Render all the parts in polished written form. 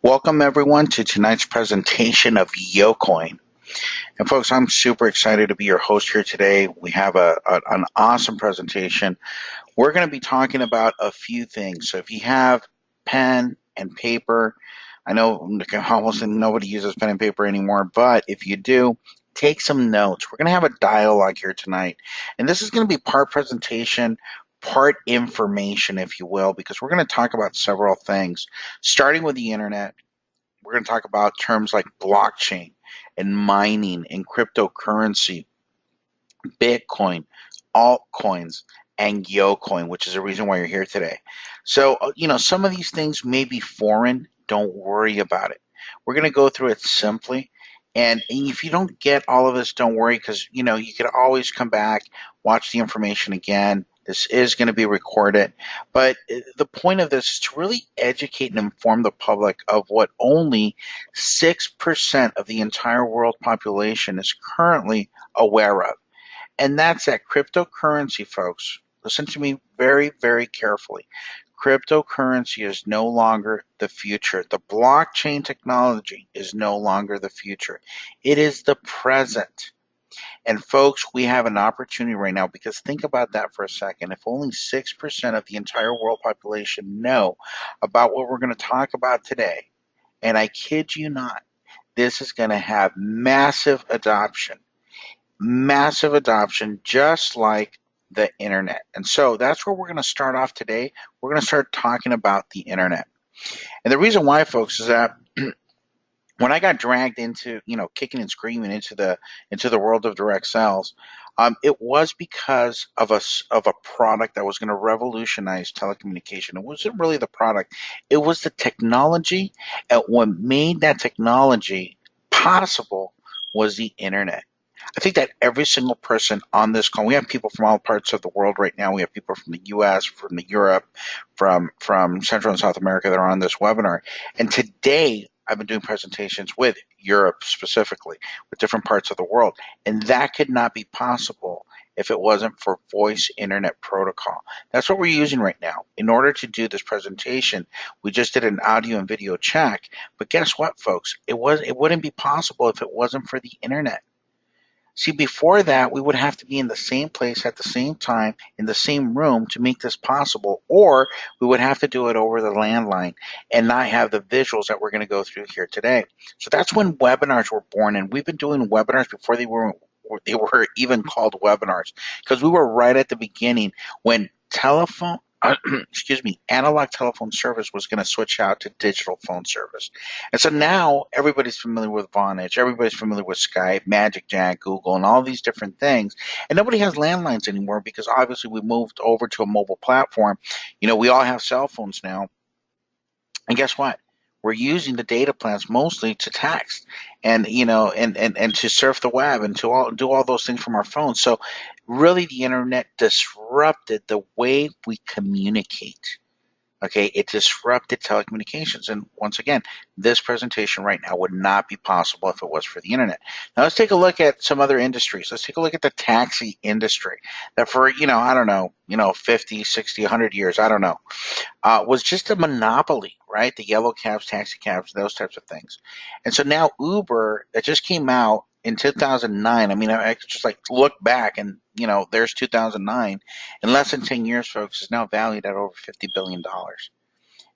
Welcome everyone to tonight's presentation of YoCoin. And folks, I'm super excited to be your host here today. We have an awesome presentation. We're going to be talking about a few things. So if you have pen and paper, I know almost nobody uses pen and paper anymore, but if you do, take some notes. We're going to have a dialogue here tonight. And this is going to be part presentation, part information, if you will, because we're going to talk about several things, starting with the internet. We're going to talk about terms like blockchain and mining and cryptocurrency, Bitcoin, altcoins, and YoCoin, which is the reason why you're here today. So, some of these things may be foreign. Don't worry about it. We're going to go through it simply. And if you don't get all of this, don't worry because, you can always come back, watch the information again. This is going to be recorded. But the point of this is to really educate and inform the public of what only 6% of the entire world population is currently aware of. And that's that cryptocurrency, folks. Listen to me very, very carefully. Cryptocurrency is no longer the future. The blockchain technology is no longer the future. It is the present. And folks, we have an opportunity right now because think about that for a second. If only 6% of the entire world population know about what we're going to talk about today, and I kid you not, this is going to have massive adoption, just like the internet. And so that's where we're going to start off today. We're going to start talking about the internet. And the reason why, folks, is that when I got dragged into, kicking and screaming into the world of direct sales, it was because of a product that was going to revolutionize telecommunication. It wasn't really the product; it was the technology, and what made that technology possible was the internet. I think that every single person on this call, we have people from all parts of the world right now. We have people from the U.S., from the Europe, from Central and South America that are on this webinar. And today, I've been doing presentations with Europe specifically, with different parts of the world. And that could not be possible if it wasn't for voice internet protocol. That's what we're using right now. In order to do this presentation, we just did an audio and video check. But guess what, folks? It wouldn't be possible if it wasn't for the internet. See, before that, we would have to be in the same place at the same time, in the same room to make this possible, or we would have to do it over the landline and not have the visuals that we're going to go through here today. So that's when webinars were born, and we've been doing webinars before they were even called webinars, because we were right at the beginning when telephone analog telephone service was going to switch out to digital phone service. And so now everybody's familiar with Vonage, everybody's familiar with Skype, Magic Jack, Google, and all these different things. And nobody has landlines anymore because obviously we moved over to a mobile platform. We all have cell phones now. And guess what? We're using the data plans mostly to text and to surf the web and to do all those things from our phones. So really the internet disrupted the way we communicate. Okay, it disrupted telecommunications. And once again, this presentation right now would not be possible if it was for the internet. Now let's take a look at some other industries. Let's take a look at the taxi industry that for, I don't know, 50, 60, 100 years, I don't know, was just a monopoly, right? The yellow cabs, taxi cabs, those types of things. And so now Uber, that just came out in 2009. I mean, I could just like look back and, there's 2009. In less than 10 years, folks, is now valued at over $50 billion.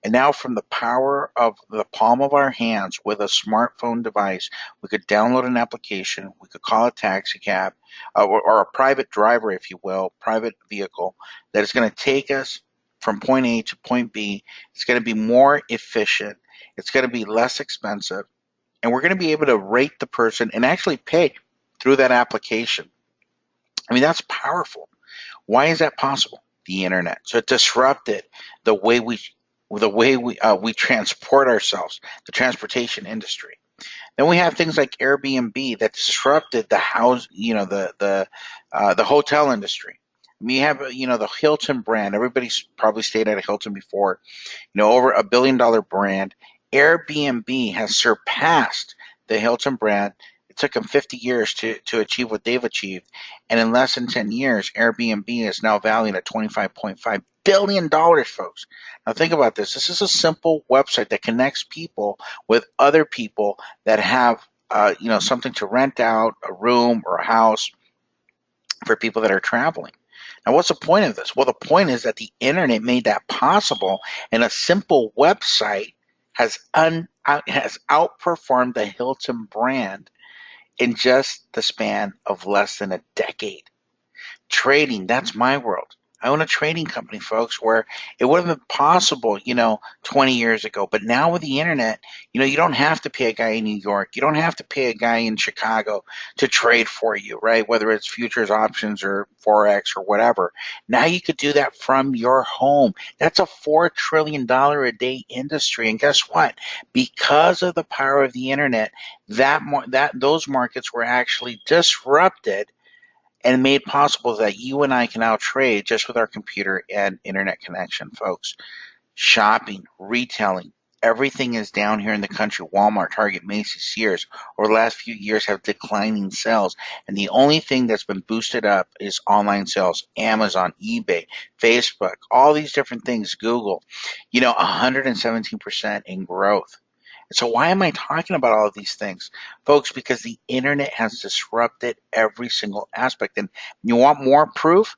And now from the power of the palm of our hands with a smartphone device, we could download an application, we could call a taxi cab, or a private driver, if you will, private vehicle that is going to take us from point A to point B. It's going to be more efficient. It's going to be less expensive. And we're going to be able to rate the person and actually pay through that application. I mean, that's powerful. Why is that possible? The internet. So it disrupted the way we transport ourselves, the transportation industry. Then we have things like Airbnb that disrupted the house, the hotel industry. We have, the Hilton brand. Everybody's probably stayed at a Hilton before. Over $1 billion brand. Airbnb has surpassed the Hilton brand. It took them 50 years to achieve what they've achieved. And in less than 10 years, Airbnb is now valued at $25.5 billion, folks. Now think about this. This is a simple website that connects people with other people that have something to rent out, a room or a house for people that are traveling. Now, what's the point of this? Well, the point is that the internet made that possible, and a simple website has outperformed the Hilton brand in just the span of less than a decade. Trading, that's my world. I own a trading company, folks, where it would have been possible, 20 years ago. But now with the internet, you don't have to pay a guy in New York. You don't have to pay a guy in Chicago to trade for you, right? Whether it's futures, options, or Forex or whatever. Now you could do that from your home. That's a $4 trillion a day industry. And guess what? Because of the power of the internet, those markets were actually disrupted and made possible that you and I can now trade just with our computer and internet connection, folks. Shopping, retailing, everything is down here in the country. Walmart, Target, Macy's, Sears, over the last few years have declining sales. And the only thing that's been boosted up is online sales. Amazon, eBay, Facebook, all these different things, Google, 117% in growth. So why am I talking about all of these things? Folks, because the internet has disrupted every single aspect. And you want more proof?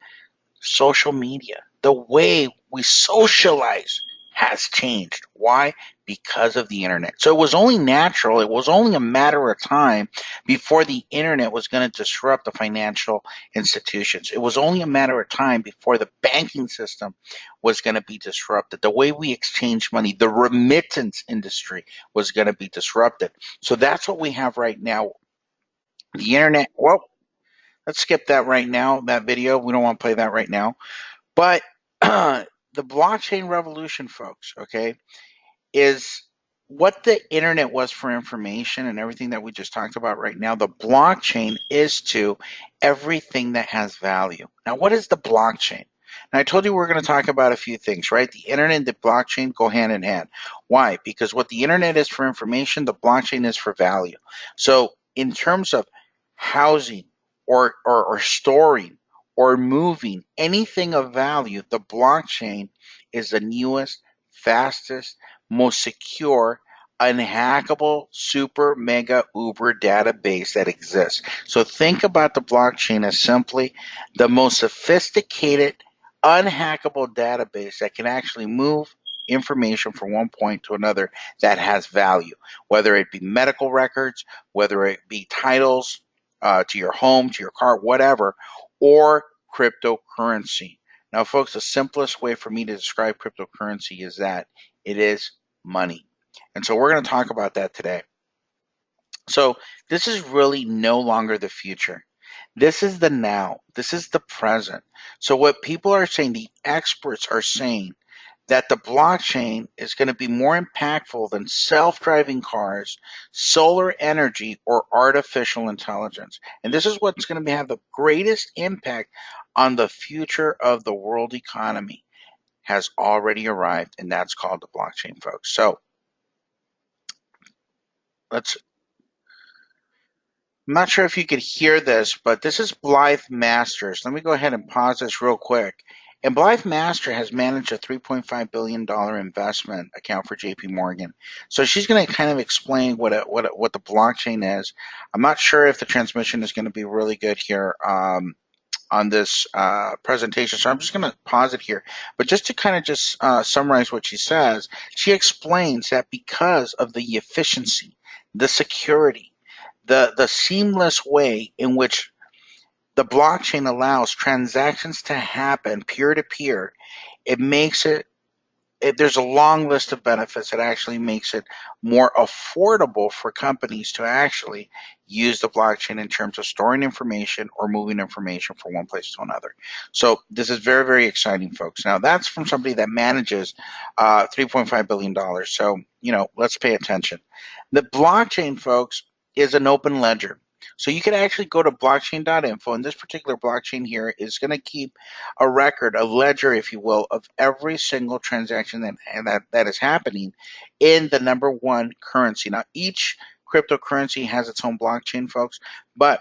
Social media. The way we socialize has changed. Why? Because of the internet. So it was only natural, it was only a matter of time before the internet was going to disrupt the financial institutions. It was only a matter of time before the banking system was going to be disrupted. The way we exchange money, the remittance industry was going to be disrupted. So that's what we have right now. The internet, well, let's skip that right now, that video. We don't want to play that right now. But the blockchain revolution, folks, okay, is what the internet was for information and everything that we just talked about right now. The blockchain is to everything that has value. Now, what is the blockchain? Now, I told you we're going to talk about a few things, right? The internet and the blockchain go hand in hand. Why? Because what the internet is for information, the blockchain is for value. So, in terms of housing or storing or moving anything of value, the blockchain is the newest, fastest, most secure, unhackable, super, mega, uber database that exists. So think about the blockchain as simply the most sophisticated, unhackable database that can actually move information from one point to another that has value, whether it be medical records, whether it be titles to your home, to your car, whatever, or cryptocurrency. Now, folks, the simplest way for me to describe cryptocurrency is that it is money. And so we're going to talk about that today. So this is really no longer the future. This is the now. This is the present. So what people are saying, the experts are saying that the blockchain is going to be more impactful than self-driving cars, solar energy, or artificial intelligence. And this is what's going to have the greatest impact on the future of the world economy has already arrived, and that's called the blockchain, folks. So let's I'm not sure if you could hear this, but this is Blythe Masters. Let me go ahead and pause this real quick. And Blythe Master has managed a $3.5 billion investment account for JP Morgan. So she's going to kind of explain what the blockchain is. I'm not sure if the transmission is going to be really good here on this presentation, so I'm just going to pause it here. But just to kind of just summarize what she says, she explains that because of the efficiency, the security, the seamless way in which the blockchain allows transactions to happen peer to peer, it makes there's a long list of benefits that actually makes it more affordable for companies to actually use the blockchain in terms of storing information or moving information from one place to another. So this is very, very exciting, folks. Now that's from somebody that manages $3.5 billion. So, let's pay attention. The blockchain, folks, is an open ledger. So you can actually go to blockchain.info, and this particular blockchain here is going to keep a record, a ledger, if you will, of every single transaction that is happening in the number one currency. Now, each cryptocurrency has its own blockchain, folks, but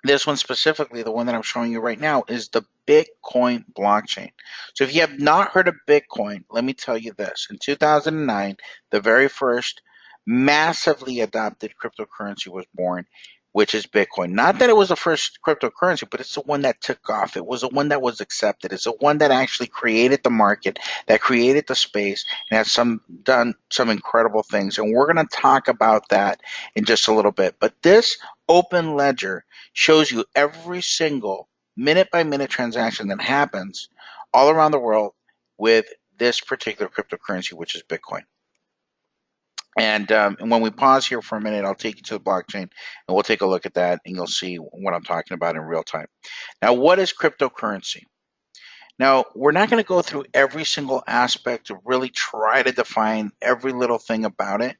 this one specifically, the one that I'm showing you right now, is the Bitcoin blockchain. So if you have not heard of Bitcoin, let me tell you this. In 2009, the very first massively adopted cryptocurrency was born, which is Bitcoin. Not that it was the first cryptocurrency, but it's the one that took off. It was the one that was accepted. It's the one that actually created the market, that created the space, and has done some incredible things. And we're going to talk about that in just a little bit. But this open ledger shows you every single minute by minute transaction that happens all around the world with this particular cryptocurrency, which is Bitcoin. And when we pause here for a minute, I'll take you to the blockchain and we'll take a look at that and you'll see what I'm talking about in real time. Now, what is cryptocurrency? Now, we're not going to go through every single aspect to really try to define every little thing about it,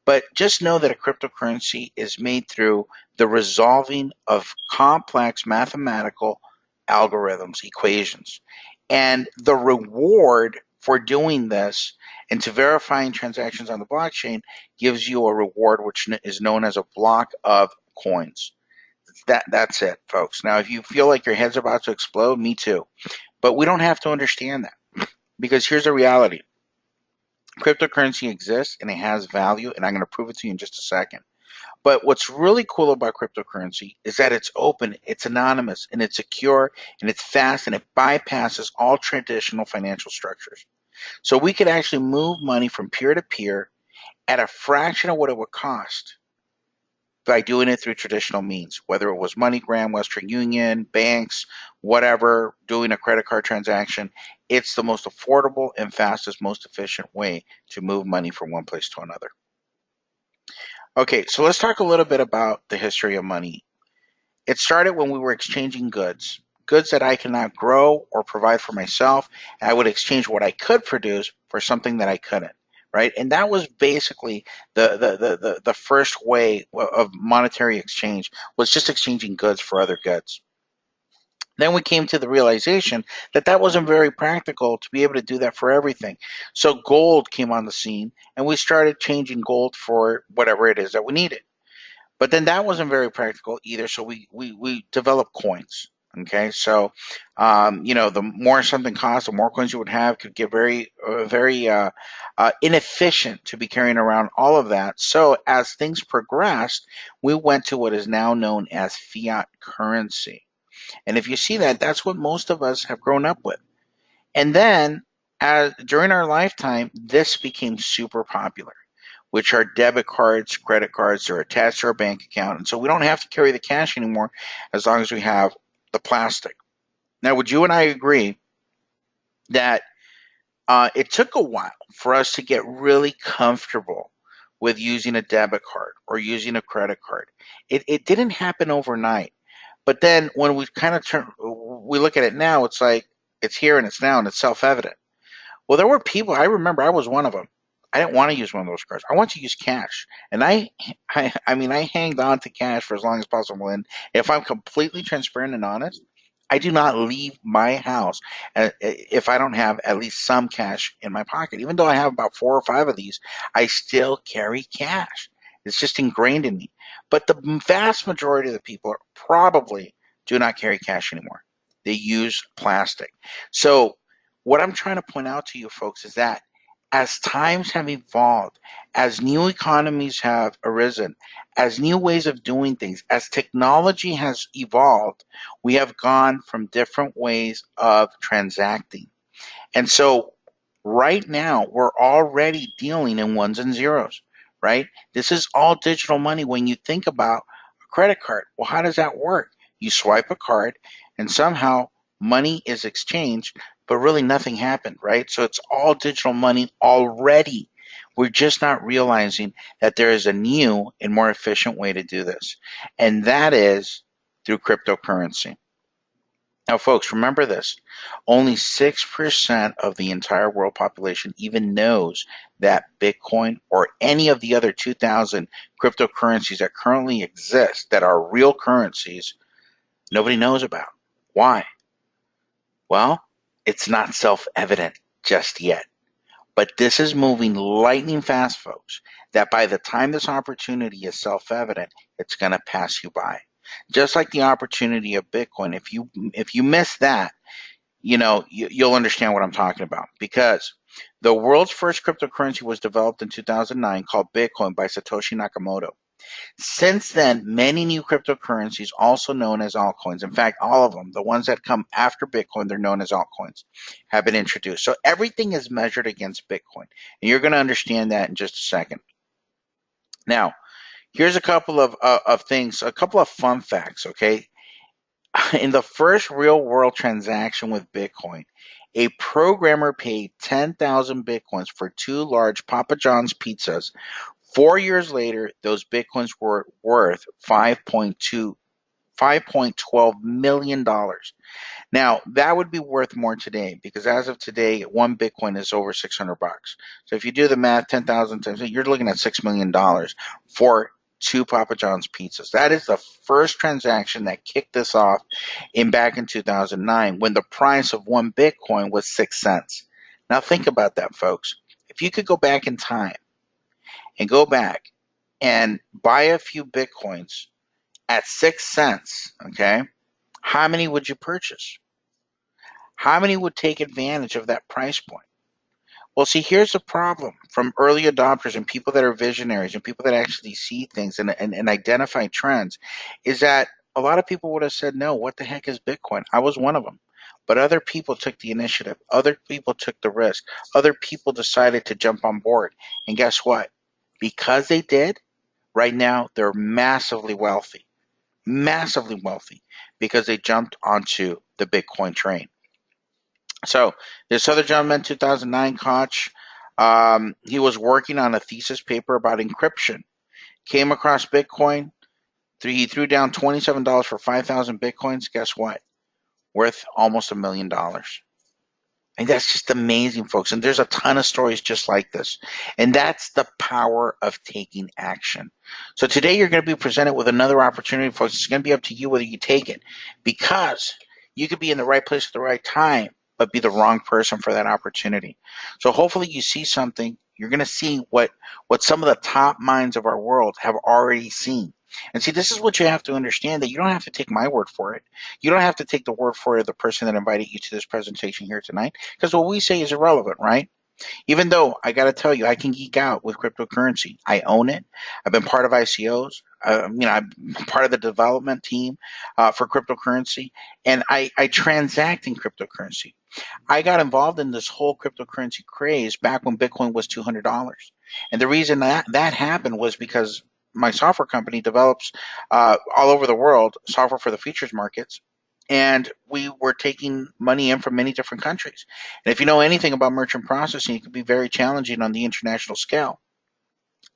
but just know that a cryptocurrency is made through the resolving of complex mathematical algorithms, equations. And the reward for doing this and to verifying transactions on the blockchain gives you a reward which is known as a block of coins. That's it, folks. Now, if you feel like your head's about to explode, me too. But we don't have to understand that because here's the reality. Cryptocurrency exists and it has value, and I'm going to prove it to you in just a second. But what's really cool about cryptocurrency is that it's open, it's anonymous, and it's secure, and it's fast, and it bypasses all traditional financial structures. So we could actually move money from peer to peer at a fraction of what it would cost by doing it through traditional means, whether it was MoneyGram, Western Union, banks, whatever, doing a credit card transaction. It's the most affordable and fastest, most efficient way to move money from one place to another. Okay, so let's talk a little bit about the history of money. It started when we were exchanging goods, goods that I cannot grow or provide for myself. And I would exchange what I could produce for something that I couldn't. Right, and that was basically the first way of monetary exchange, was just exchanging goods for other goods. Then we came to the realization that that wasn't very practical to be able to do that for everything. So gold came on the scene, and we started changing gold for whatever it is that we needed. But then that wasn't very practical either, so we developed coins. Okay, so the more something costs, the more coins you would have, could get very inefficient to be carrying around all of that. So as things progressed, we went to what is now known as fiat currency. And if you see that, that's what most of us have grown up with. And then during our lifetime, this became super popular, which are debit cards, credit cards. They're attached to our bank account. And so we don't have to carry the cash anymore as long as we have the plastic. Now, would you and I agree that it took a while for us to get really comfortable with using a debit card or using a credit card? It didn't happen overnight. But then when we kind of we look at it now, it's like it's here and it's now and it's self-evident. Well, there were people, I remember I was one of them. I didn't want to use one of those cards. I want to use cash. And I hanged on to cash for as long as possible. And if I'm completely transparent and honest, I do not leave my house if I don't have at least some cash in my pocket. Even though I have about 4 or 5 of these, I still carry cash. It's just ingrained in me. But the vast majority of the people probably do not carry cash anymore. They use plastic. So what I'm trying to point out to you folks is that as times have evolved, as new economies have arisen, as new ways of doing things, as technology has evolved, we have gone from different ways of transacting. And so right now, we're already dealing in ones and zeros, right? This is all digital money when you think about a credit card. Well, how does that work? You swipe a card and somehow money is exchanged, but really nothing happened, right? So it's all digital money already. We're just not realizing that there is a new and more efficient way to do this, and that is through cryptocurrency. Now, folks, remember this. Only 6% of the entire world population even knows that Bitcoin or any of the other 2,000 cryptocurrencies that currently exist that are real currencies, nobody knows about. Why? Well, it's not self-evident just yet. But this is moving lightning fast, folks, that by the time this opportunity is self-evident, it's going to pass you by. Just like the opportunity of Bitcoin. If you miss that, you'll understand what I'm talking about, because the world's first cryptocurrency was developed in 2009 called Bitcoin by Satoshi Nakamoto. Since then, many new cryptocurrencies, also known as altcoins, in fact, all of them, the ones that come after Bitcoin, they're known as altcoins, have been introduced. So everything is measured against Bitcoin. And you're going to understand that in just a second. Now, here's a couple of things, a couple of fun facts, okay? In the first real world transaction with Bitcoin, a programmer paid 10,000 Bitcoins for two large Papa John's pizzas. 4 years later, those Bitcoins were worth $5.12 million. Now, that would be worth more today, because as of today, one Bitcoin is over 600 bucks. So if you do the math, 10,000 times, you're looking at $6 million for two Papa John's pizzas. That is the first transaction that kicked this off back in 2009, when the price of one Bitcoin was 6 cents. Now think about that, folks. If you could go back in time and go back and buy a few Bitcoins at 6 cents, okay, how many would you purchase? How many would take advantage of that price point? Well, see, here's the problem from early adopters and people that are visionaries and people that actually see things and identify trends, is that a lot of people would have said, no, what the heck is Bitcoin? I was one of them. But other people took the initiative. Other people took the risk. Other people decided to jump on board. And guess what? Because they did, right now, they're massively wealthy, because they jumped onto the Bitcoin train. So this other gentleman, 2009, Koch, he was working on a thesis paper about encryption, came across Bitcoin. He threw down $27 for 5,000 Bitcoins. Guess what? Worth almost $1 million. And that's just amazing, folks. And there's a ton of stories just like this. And that's the power of taking action. So today you're going to be presented with another opportunity, folks. It's going to be up to you whether you take it, because you could be in the right place at the right time, but be the wrong person for that opportunity. So hopefully you see something. You're going to see what some of the top minds of our world have already seen. And see, this is what you have to understand, that you don't have to take my word for it. You don't have to take the word for it of the person that invited you to this presentation here tonight, because what we say is irrelevant, right? Even though I got to tell you, I can geek out with cryptocurrency. I own it. I've been part of ICOs. I'm part of the development team for cryptocurrency, and I transact in cryptocurrency. I got involved in this whole cryptocurrency craze back when Bitcoin was $200. And the reason that happened was because my software company develops all over the world software for the futures markets. And we were taking money in from many different countries. And if you know anything about merchant processing, it can be very challenging on the international scale.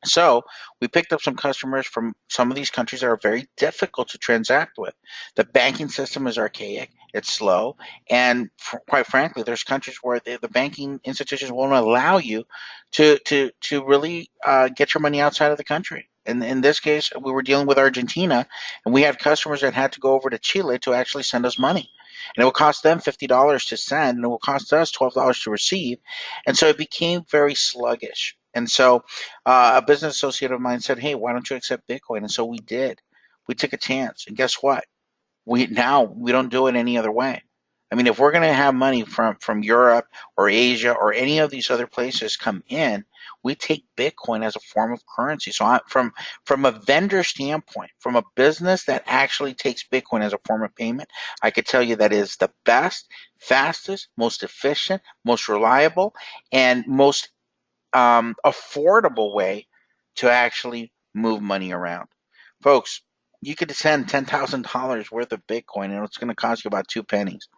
So we picked up some customers from some of these countries that are very difficult to transact with. The banking system is archaic, it's slow, and quite frankly, there's countries where the banking institutions won't allow you to really get your money outside of the country. And in this case, we were dealing with Argentina, and we had customers that had to go over to Chile to actually send us money. And it will cost them $50 to send, and it will cost us $12 to receive. And so it became very sluggish. And so a business associate of mine said, hey, why don't you accept Bitcoin? And so we did. We took a chance. And guess what? We don't do it any other way. I mean, if we're going to have money from Europe or Asia or any of these other places come in, we take Bitcoin as a form of currency. So from a vendor standpoint, from a business that actually takes Bitcoin as a form of payment, I could tell you that is the best, fastest, most efficient, most reliable, and most affordable way to actually move money around. Folks, you could send $10,000 worth of Bitcoin and it's going to cost you about 2 pennies.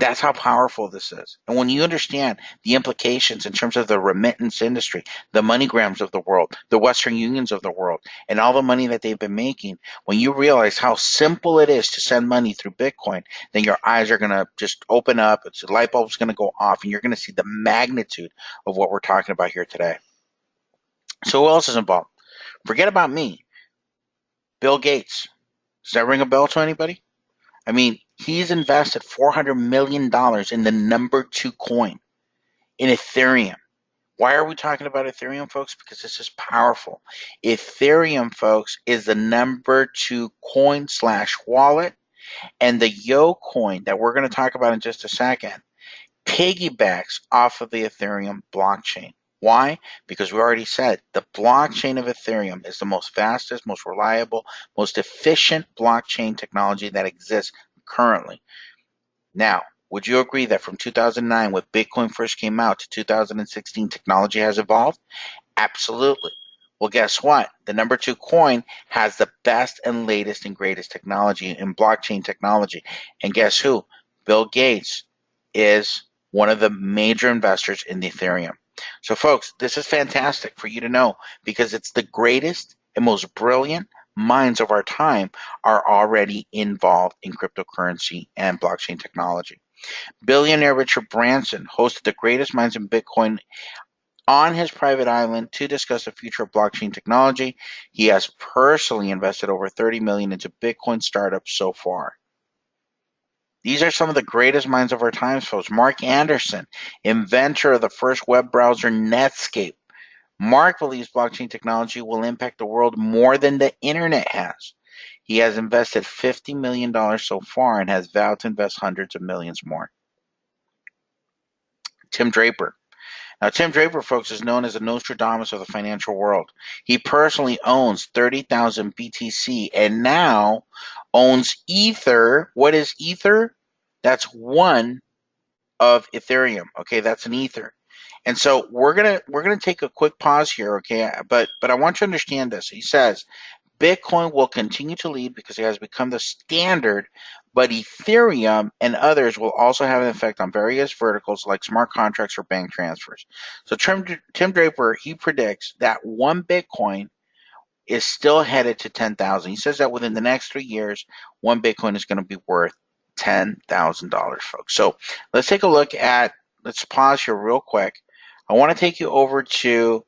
That's how powerful this is. And when you understand the implications in terms of the remittance industry, the MoneyGrams of the world, the Western Unions of the world, and all the money that they've been making, when you realize how simple it is to send money through Bitcoin, then your eyes are going to just open up. The light bulb's going to go off, and you're going to see the magnitude of what we're talking about here today. So who else is involved? Forget about me. Bill Gates. Does that ring a bell to anybody? I mean, he's invested $400 million in the number 2 coin, in Ethereum, Why are we talking about Ethereum, folks? Because this is powerful. Ethereum, folks, is the #2 coin slash wallet, and the YoCoin that we're going to talk about in just a second piggybacks off of the Ethereum blockchain. Why? Because we already said the blockchain of Ethereum is the most fastest, most reliable, most efficient blockchain technology that exists currently. Now, would you agree that from 2009, when Bitcoin first came out, to 2016, technology has evolved? Absolutely. Well, guess what? The #2 coin has the best and latest and greatest technology in blockchain technology. And guess who? Bill Gates is one of the major investors in the Ethereum. So, folks, this is fantastic for you to know because it's the greatest and most brilliant minds of our time are already involved in cryptocurrency and blockchain technology. Billionaire Richard Branson hosted the greatest minds in Bitcoin on his private island to discuss the future of blockchain technology. He has personally invested over $30 million into Bitcoin startups so far. These are some of the greatest minds of our times, folks. Mark Anderson, inventor of the first web browser Netscape. Mark believes blockchain technology will impact the world more than the internet has. He has invested $50 million so far and has vowed to invest hundreds of millions more. Tim Draper. Now, Tim Draper, folks, is known as the Nostradamus of the financial world. He personally owns 30,000 BTC and now owns Ether. What is Ether? That's one of Ethereum. Okay, that's an Ether. And so we're gonna take a quick pause here, okay? But I want you to understand this. He says Bitcoin will continue to lead because it has become the standard, but Ethereum and others will also have an effect on various verticals like smart contracts or bank transfers. So Tim Draper, he predicts that one Bitcoin is still headed to 10,000. He says that within the next 3 years, one Bitcoin is going to be worth $10,000, folks. So let's take a look at, let's pause here real quick. I want to take you over to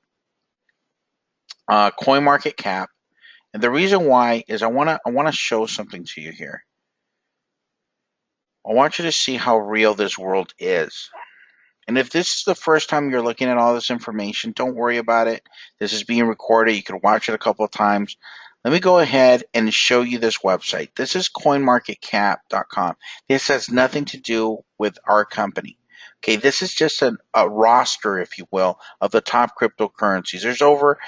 CoinMarketCap. And the reason why is I want to show something to you here. I want you to see how real this world is. And if this is the first time you're looking at all this information, don't worry about it. This is being recorded. You can watch it a couple of times. Let me go ahead and show you this website. This is coinmarketcap.com. This has nothing to do with our company. Okay, this is just a roster, if you will, of the top cryptocurrencies. There's over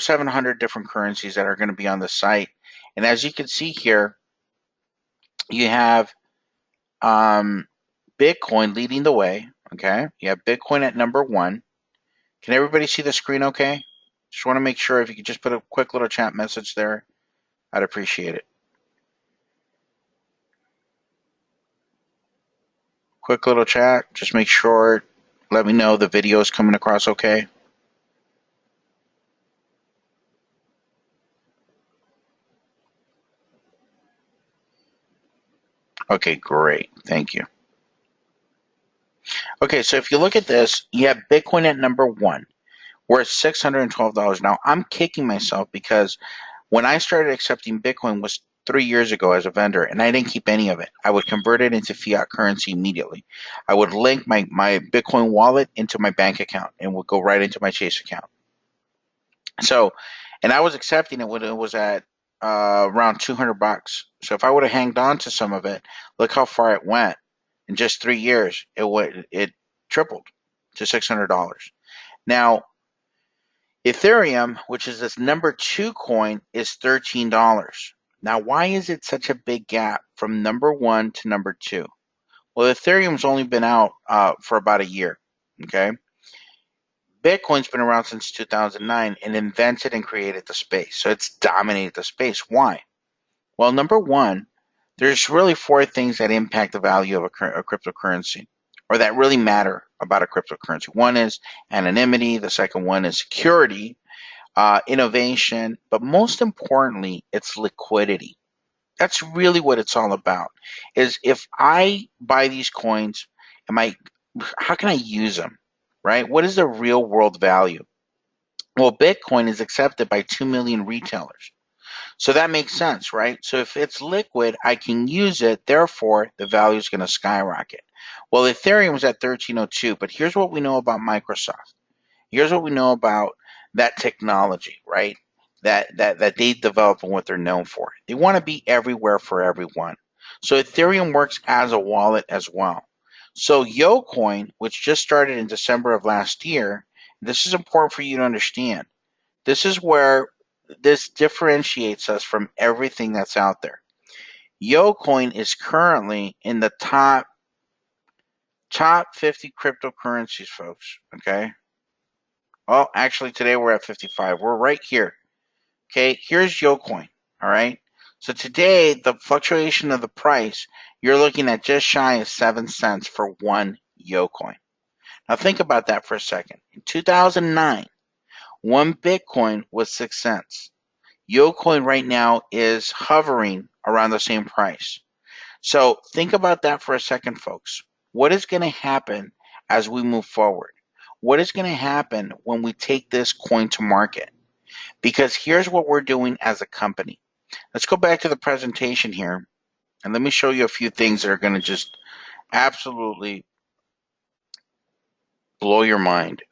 700 different currencies that are going to be on the site. And as you can see here, you have Bitcoin leading the way. Okay, you have Bitcoin at #1. Can everybody see the screen okay? Just want to make sure if you could just put a quick little chat message there, I'd appreciate it. Quick little chat, just make sure, let me know the video is coming across okay. Okay, great, thank you. Okay, so if you look at this, you have Bitcoin at #1. We're at $612. Now, I'm kicking myself because when I started accepting Bitcoin was 3 years ago as a vendor, and I didn't keep any of it. I would convert it into fiat currency immediately. I would link my Bitcoin wallet into my bank account and would go right into my Chase account. So, and I was accepting it when it was at around $200. So if I would have hanged on to some of it, look how far it went. In just 3 years, it tripled to $600. Now, Ethereum, which is this #2 coin, is $13. Now, why is it such a big gap from #1 to #2? Well, Ethereum's only been out for about a year, okay? Bitcoin's been around since 2009 and invented and created the space. So it's dominated the space. Why? Well, #1, there's really four things that impact the value of a cryptocurrency or that really matter about a cryptocurrency. One is anonymity. The second one is security, innovation, but most importantly, it's liquidity. That's really what it's all about. Is if I buy these coins, how can I use them? Right? What is the real world value? Well, Bitcoin is accepted by 2 million retailers. So that makes sense, right? So if it's liquid, I can use it. Therefore, the value is going to skyrocket. Well, Ethereum was at 1302, but here's what we know about Microsoft. Here's what we know about that technology, right? That they develop and what they're known for. They want to be everywhere for everyone. So Ethereum works as a wallet as well. So YoCoin, which just started in December of last year, this is important for you to understand. This is where this differentiates us from everything that's out there. YoCoin is currently in the top 50 cryptocurrencies, folks. Okay. Well, actually, today we're at 55. We're right here. Okay, here's YoCoin. All right. So today, the fluctuation of the price, you're looking at just shy of 7 cents for one YoCoin. Now, think about that for a second. In 2009, one Bitcoin was 6 cents. YoCoin right now is hovering around the same price. So think about that for a second, folks. What is going to happen as we move forward? What is going to happen when we take this coin to market? Because here's what we're doing as a company. Let's go back to the presentation here, and let me show you a few things that are going to just absolutely blow your mind.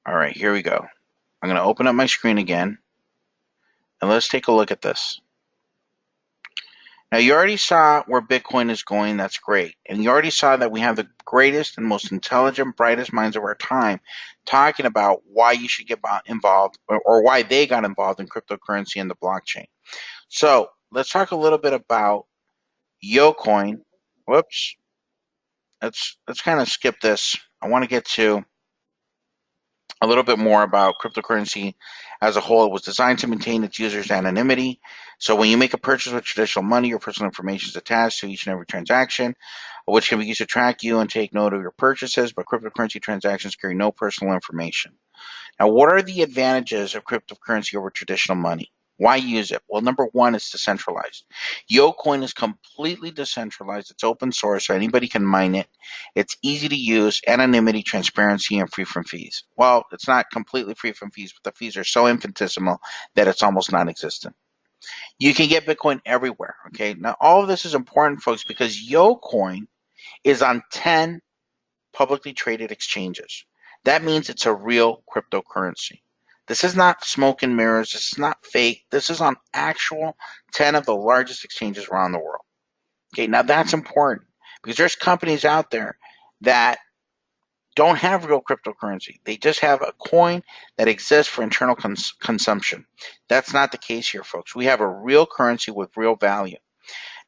All right, here we go. I'm going to open up my screen again, and let's take a look at this. Now, you already saw where Bitcoin is going. That's great. And you already saw that we have the greatest and most intelligent, brightest minds of our time talking about why you should get involved or why they got involved in cryptocurrency and the blockchain. So let's talk a little bit about YoCoin. Whoops. Let's kind of skip this. I want to get to a little bit more about cryptocurrency as a whole. It was designed to maintain its users' anonymity. So when you make a purchase with traditional money, your personal information is attached to each and every transaction, which can be used to track you and take note of your purchases, but cryptocurrency transactions carry no personal information. Now, what are the advantages of cryptocurrency over traditional money? Why use it? Well, number one, it's decentralized. YoCoin is completely decentralized. It's open source, so anybody can mine it. It's easy to use, anonymity, transparency, and free from fees. Well, it's not completely free from fees, but the fees are so infinitesimal that it's almost non-existent. You can get Bitcoin everywhere, okay? Now, all of this is important, folks, because YoCoin is on 10 publicly traded exchanges. That means it's a real cryptocurrency. This is not smoke and mirrors. This is not fake. This is on actual 10 of the largest exchanges around the world. Okay, now that's important because there's companies out there that don't have real cryptocurrency. They just have a coin that exists for internal consumption. That's not the case here, folks. We have a real currency with real value.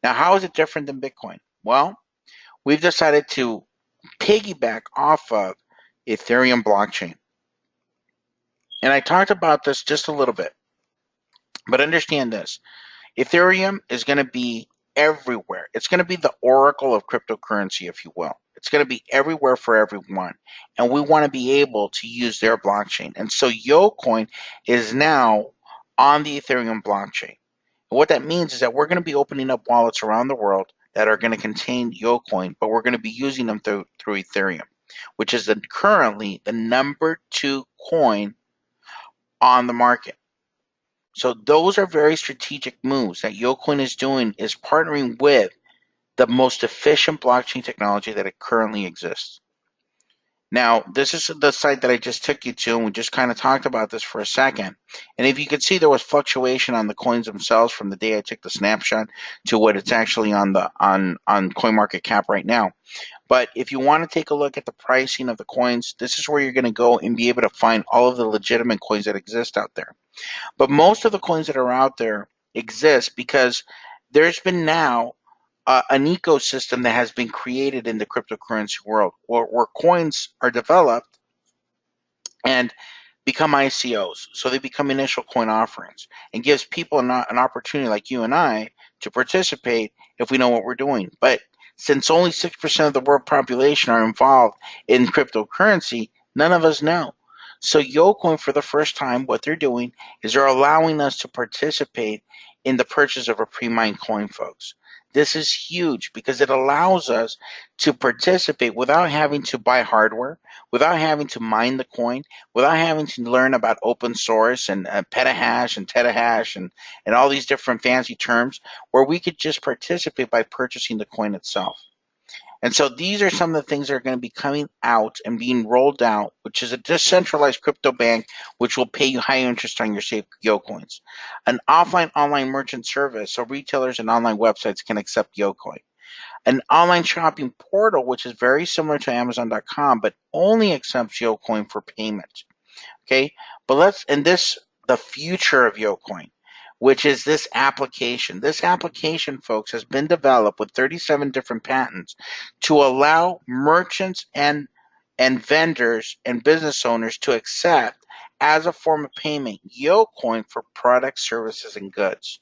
Now, how is it different than Bitcoin? Well, we've decided to piggyback off of Ethereum blockchain. And I talked about this just a little bit, but understand this. Ethereum is going to be everywhere. It's going to be the oracle of cryptocurrency, if you will. It's going to be everywhere for everyone. And we want to be able to use their blockchain. And so YoCoin is now on the Ethereum blockchain. And what that means is that we're going to be opening up wallets around the world that are going to contain YoCoin, but we're going to be using them through Ethereum, which is currently the number 2 coin on the market. So those are very strategic moves that YoCoin is doing, is partnering with the most efficient blockchain technology that it currently exists. Now, this is the site that I just took you to, and we just kind of talked about this for a second. And if you could see, there was fluctuation on the coins themselves from the day I took the snapshot to what it's actually on CoinMarketCap right now. But if you want to take a look at the pricing of the coins, this is where you're going to go and be able to find all of the legitimate coins that exist out there. But most of the coins that are out there exist because there's been now an ecosystem that has been created in the cryptocurrency world where coins are developed and become ICOs. So they become initial coin offerings and gives people an opportunity like you and I to participate if we know what we're doing. But since only 6% of the world population are involved in cryptocurrency, none of us know. So YoCoin, for the first time, what they're doing is they're allowing us to participate in the purchase of a pre-mined coin, folks. This is huge because it allows us to participate without having to buy hardware, without having to mine the coin, without having to learn about open source and petahash and terahash and all these different fancy terms, where we could just participate by purchasing the coin itself. And so these are some of the things that are going to be coming out and being rolled out, which is a decentralized crypto bank, which will pay you high interest on your saved YoCoins. An offline online merchant service, so retailers and online websites can accept YoCoin. An online shopping portal, which is very similar to Amazon.com, but only accepts YoCoin for payment. Okay, but the future of YoCoin, which is this application. This application, folks, has been developed with 37 different patents to allow merchants and vendors and business owners to accept as a form of payment YoCoin for products, services, and goods.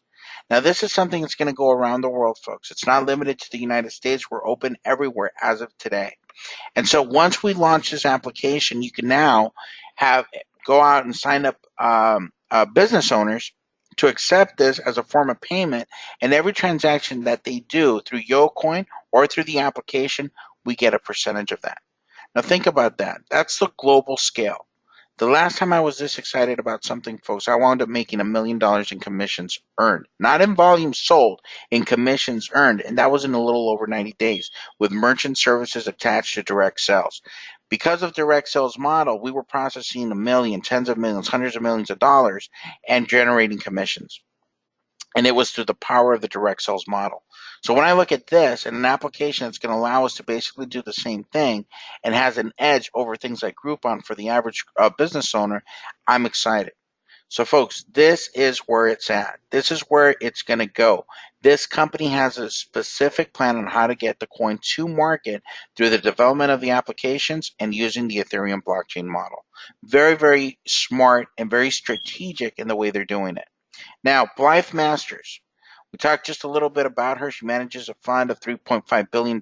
Now, this is something that's going to go around the world, folks. It's not limited to the United States. We're open everywhere as of today. And so once we launch this application, you can now have go out and sign up business owners to accept this as a form of payment. And every transaction that they do through YoCoin or through the application, we get a percentage of that. Now think about that. That's the global scale. The last time I was this excited about something, folks, I wound up making $1 million in commissions earned. Not in volume sold, in commissions earned. And that was in a little over 90 days with merchant services attached to direct sales. Because of direct sales model, we were processing a million, tens of millions, hundreds of millions of dollars and generating commissions. And it was through the power of the direct sales model. So when I look at this and an application that's going to allow us to basically do the same thing and has an edge over things like Groupon for the average business owner, I'm excited. So folks, this is where it's at. This is where it's going to go. This company has a specific plan on how to get the coin to market through the development of the applications and using the Ethereum blockchain model. Very, very smart and very strategic in the way they're doing it. Now, Blythe Masters. We talked just a little bit about her. She manages a fund of $3.5 billion.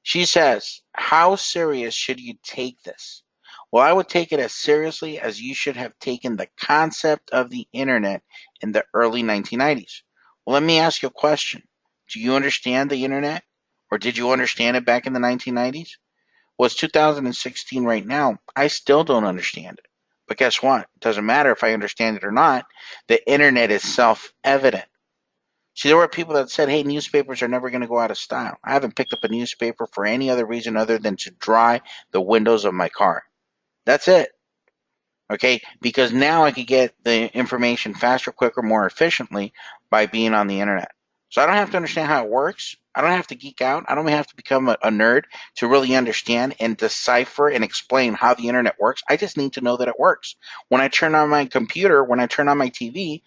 She says, how serious should you take this? Well, I would take it as seriously as you should have taken the concept of the internet in the early 1990s. Well, let me ask you a question. Do you understand the internet? Or did you understand it back in the 1990s? Well, it's 2016 right now. I still don't understand it. But guess what? It doesn't matter if I understand it or not. The internet is self-evident. See, there were people that said, hey, newspapers are never going to go out of style. I haven't picked up a newspaper for any other reason other than to dry the windows of my car. That's it. Okay? Because now I could get the information faster, quicker, more efficiently by being on the internet. So I don't have to understand how it works. I don't have to geek out. I don't have to become a nerd to really understand and decipher and explain how the internet works. I just need to know that it works. When I turn on my computer, when I turn on my TV,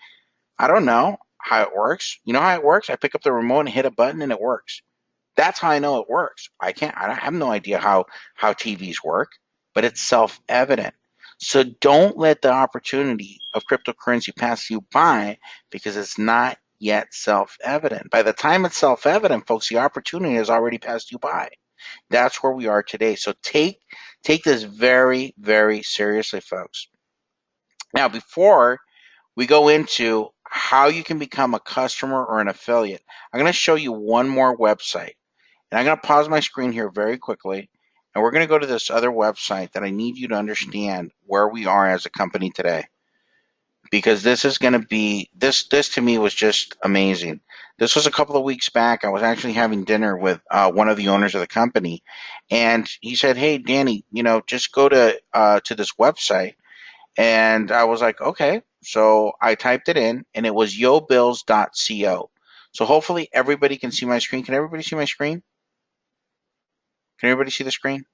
I don't know how it works. You know how it works? I pick up the remote and hit a button and it works. That's how I know it works. I have no idea how TVs work, but it's self-evident. So don't let the opportunity of cryptocurrency pass you by because it's not yet self-evident. By the time it's self-evident, folks, the opportunity has already passed you by. That's where we are today. So take this very, very seriously, folks. Now, before we go into how you can become a customer or an affiliate, I'm going to show you one more website. And I'm going to pause my screen here very quickly. And we're going to go to this other website that I need you to understand where we are as a company today. Because this is going to be, this to me was just amazing. This was a couple of weeks back. I was actually having dinner with one of the owners of the company. And he said, hey, Danny, just go to this website. And I was like, okay. So I typed it in, and it was yobills.co. So hopefully everybody can see my screen. Can everybody see my screen? Can everybody see the screen?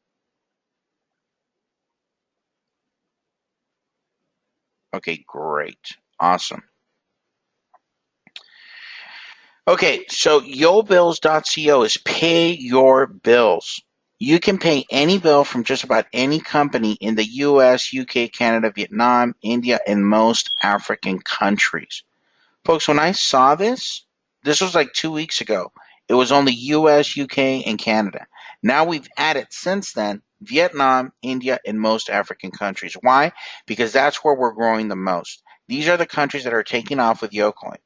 Okay, great. Awesome. Okay, so yobills.co is pay your bills. You can pay any bill from just about any company in the US, UK, Canada, Vietnam, India, and most African countries. Folks, when I saw this was like 2 weeks ago. It was only US, UK, and Canada. Now we've added since then Vietnam, India, and most African countries. Why? Because that's where we're growing the most. These are the countries that are taking off with YoCoin.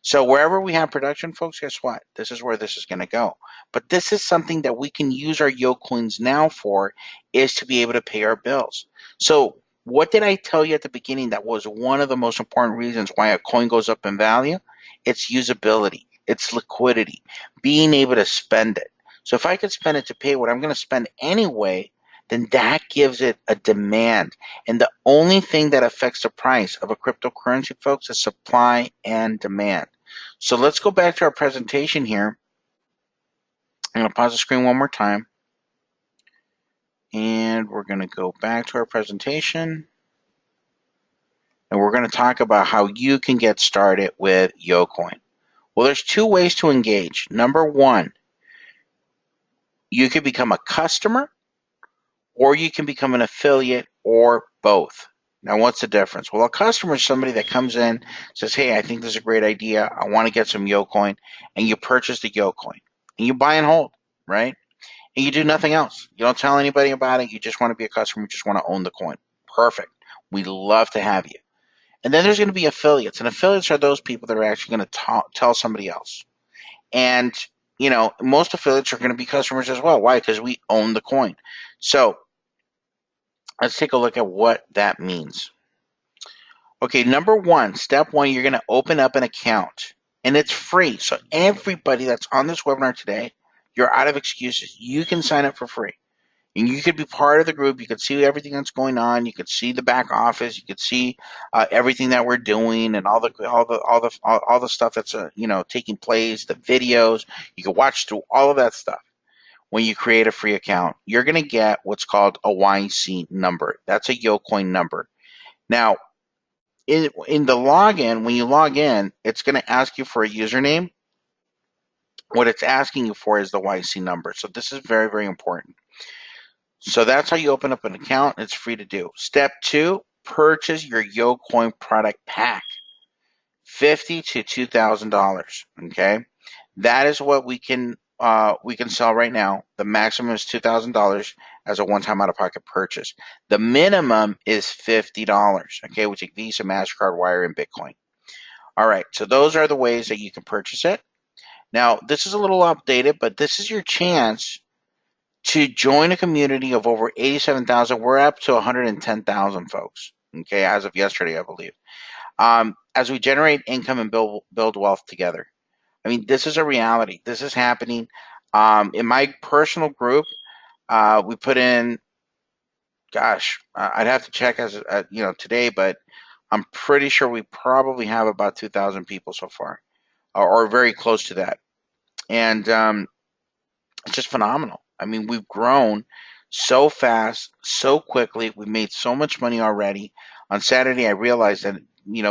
So wherever we have production, folks, guess what? This is where this is going to go. But this is something that we can use our YoCoins now for, is to be able to pay our bills. So what did I tell you at the beginning that was one of the most important reasons why a coin goes up in value? It's usability. It's liquidity. Being able to spend it. So if I could spend it to pay what I'm going to spend anyway, then that gives it a demand. And the only thing that affects the price of a cryptocurrency, folks, is supply and demand. So let's go back to our presentation here. I'm going to pause the screen one more time. And we're going to go back to our presentation. And we're going to talk about how you can get started with YoCoin. Well, there's two ways to engage. Number one, you could become a customer, or you can become an affiliate, or both. Now, what's the difference? Well, a customer is somebody that comes in, says, hey, I think this is a great idea. I want to get some YoCoin. And you purchase the YoCoin. And you buy and hold, right? And you do nothing else. You don't tell anybody about it. You just want to be a customer. You just want to own the coin. Perfect. We'd love to have you. And then there's going to be affiliates. And affiliates are those people that are actually going to tell somebody else. And, most affiliates are going to be customers as well. Why? Because we own the coin. So let's take a look at what that means. Okay, number one, step one, you're going to open up an account. And it's free. So everybody that's on this webinar today, you're out of excuses. You can sign up for free. And you could be part of the group. You could see everything that's going on. You could see the back office. You could see everything that we're doing and all the stuff that's taking place. The videos. You can watch through all of that stuff. When you create a free account, you're going to get what's called a YC number. That's a YoCoin number. Now, in the login, when you log in, it's going to ask you for a username. What it's asking you for is the YC number. So this is very, very important. So that's how you open up an account. It's free to do. Step two, purchase your YoCoin product pack, $50 to $2,000. Okay, that is what we can sell right now. The maximum is $2,000 as a one-time out-of-pocket purchase. The minimum is $50. Okay, which is Visa, Mastercard, Wire, and Bitcoin. All right, so those are the ways that you can purchase it. Now, this is a little outdated, but this is your chance to join a community of over 87,000. We're up to 110,000 folks, okay, as of yesterday, I believe, as we generate income and build wealth together. I mean, this is a reality. This is happening. In my personal group, we put in, gosh, I'd have to check as today, but I'm pretty sure we probably have about 2,000 people so far, or very close to that. And it's just phenomenal. I mean, we've grown so fast, so quickly. We've made so much money already. On Saturday, I realized that,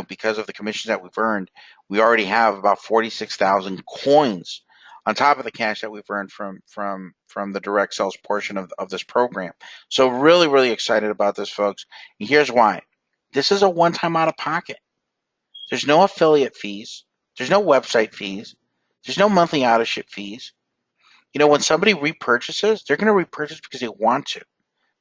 because of the commissions that we've earned, we already have about 46,000 coins on top of the cash that we've earned from the direct sales portion of this program. So really, really excited about this, folks. And here's why. This is a one-time out of pocket. There's no affiliate fees. There's no website fees. There's no monthly out-of-ship fees. When somebody repurchases, they're going to repurchase because they want to.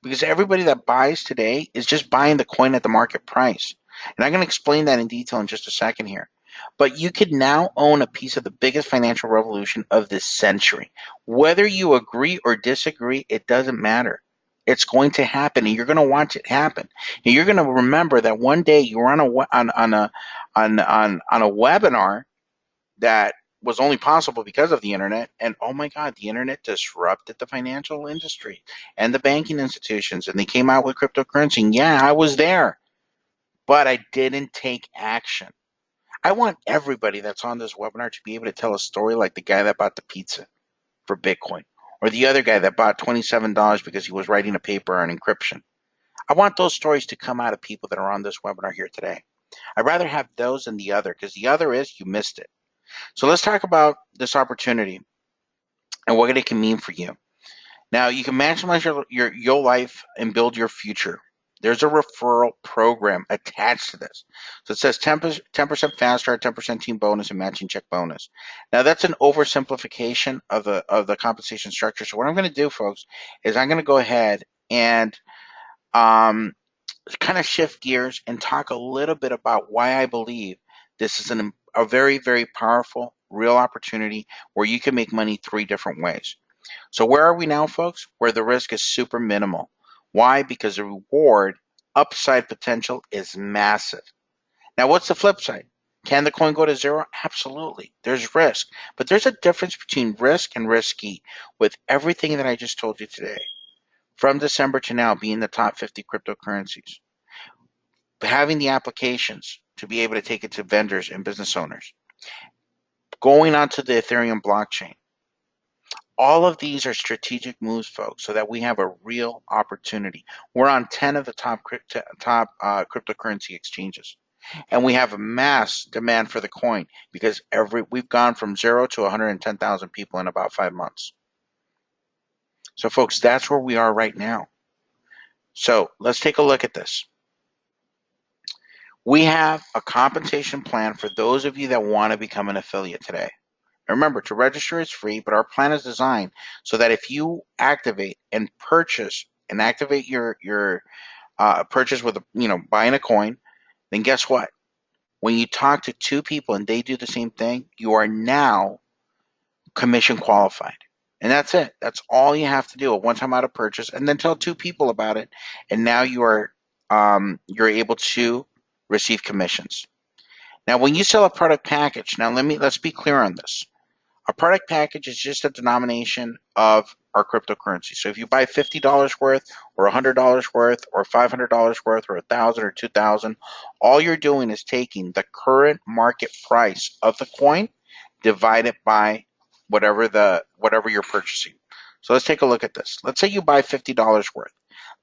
Because everybody that buys today is just buying the coin at the market price. And I'm going to explain that in detail in just a second here. But you could now own a piece of the biggest financial revolution of this century. Whether you agree or disagree, it doesn't matter. It's going to happen, and you're going to watch it happen. And you're going to remember that one day you were on a webinar that was only possible because of the internet. And oh my God, the internet disrupted the financial industry and the banking institutions. And they came out with cryptocurrency. And yeah, I was there, but I didn't take action. I want everybody that's on this webinar to be able to tell a story like the guy that bought the pizza for Bitcoin, or the other guy that bought $27 because he was writing a paper on encryption. I want those stories to come out of people that are on this webinar here today. I'd rather have those than the other, because the other is you missed it. So let's talk about this opportunity and what it can mean for you. Now, you can maximize your life and build your future. There's a referral program attached to this. So it says 10% fast start, 10% team bonus, and matching check bonus. Now, that's an oversimplification of the compensation structure. So what I'm going to do, folks, is I'm going to go ahead and kind of shift gears and talk a little bit about why I believe this is a very, very powerful, real opportunity where you can make money three different ways. So where are we now, folks? Where the risk is super minimal. Why? Because the reward upside potential is massive. Now, what's the flip side? Can the coin go to zero? Absolutely. There's risk. But there's a difference between risk and risky with everything that I just told you today. From December to now being the top 50 cryptocurrencies, having the applications to be able to take it to vendors and business owners, going onto the Ethereum blockchain. All of these are strategic moves, folks, so that we have a real opportunity. We're on 10 of the top cryptocurrency exchanges, and we have a mass demand for the coin because we've gone from 0 to 110,000 people in about 5 months. So, folks, that's where we are right now. So let's take a look at this. We have a compensation plan for those of you that want to become an affiliate today. Remember, to register is free, but our plan is designed so that if you activate and purchase and activate your purchase with buying a coin, then guess what? When you talk to two people and they do the same thing, you are now commission qualified. And that's it. That's all you have to do, a one-time out of purchase, and then tell two people about it, and now you're able to receive commissions. Now, when you sell a product package, let's be clear on this. A product package is just a denomination of our cryptocurrency. So if you buy $50 worth or $100 worth or $500 worth or 1,000 or 2,000, all you're doing is taking the current market price of the coin divided by whatever you're purchasing. So let's take a look at this. Let's say you buy $50 worth.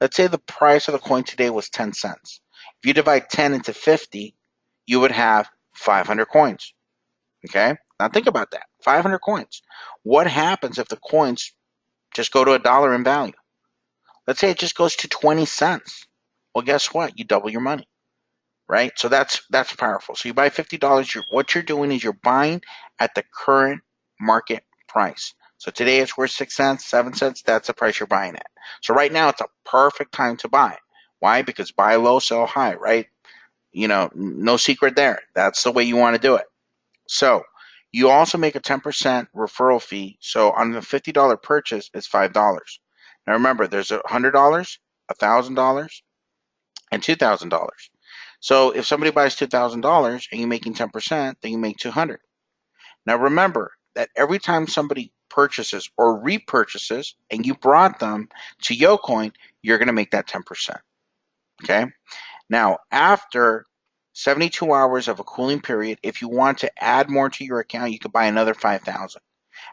Let's say the price of the coin today was 10 cents. If you divide 10 into 50, you would have 500 coins. Okay? Now think about that. 500 coins. What happens if the coins just go to $1 in value? Let's say it just goes to 20 cents. Well, guess what? You double your money. Right? So that's powerful. So you buy $50, what you're doing is you're buying at the current market price. So today it's worth 6 cents, 7 cents, that's the price you're buying at. So right now it's a perfect time to buy. Why? Because buy low, sell high, right? No secret there. That's the way you want to do it. So you also make a 10% referral fee. So on the $50 purchase, it's $5. Now remember, there's $100, $1,000, and $2,000. So if somebody buys $2,000 and you're making 10%, then you make $200. Now remember that every time somebody purchases or repurchases and you brought them to YoCoin, you're going to make that 10%. Okay? Now, after 72 hours of a cooling period, if you want to add more to your account, you could buy another 5,000.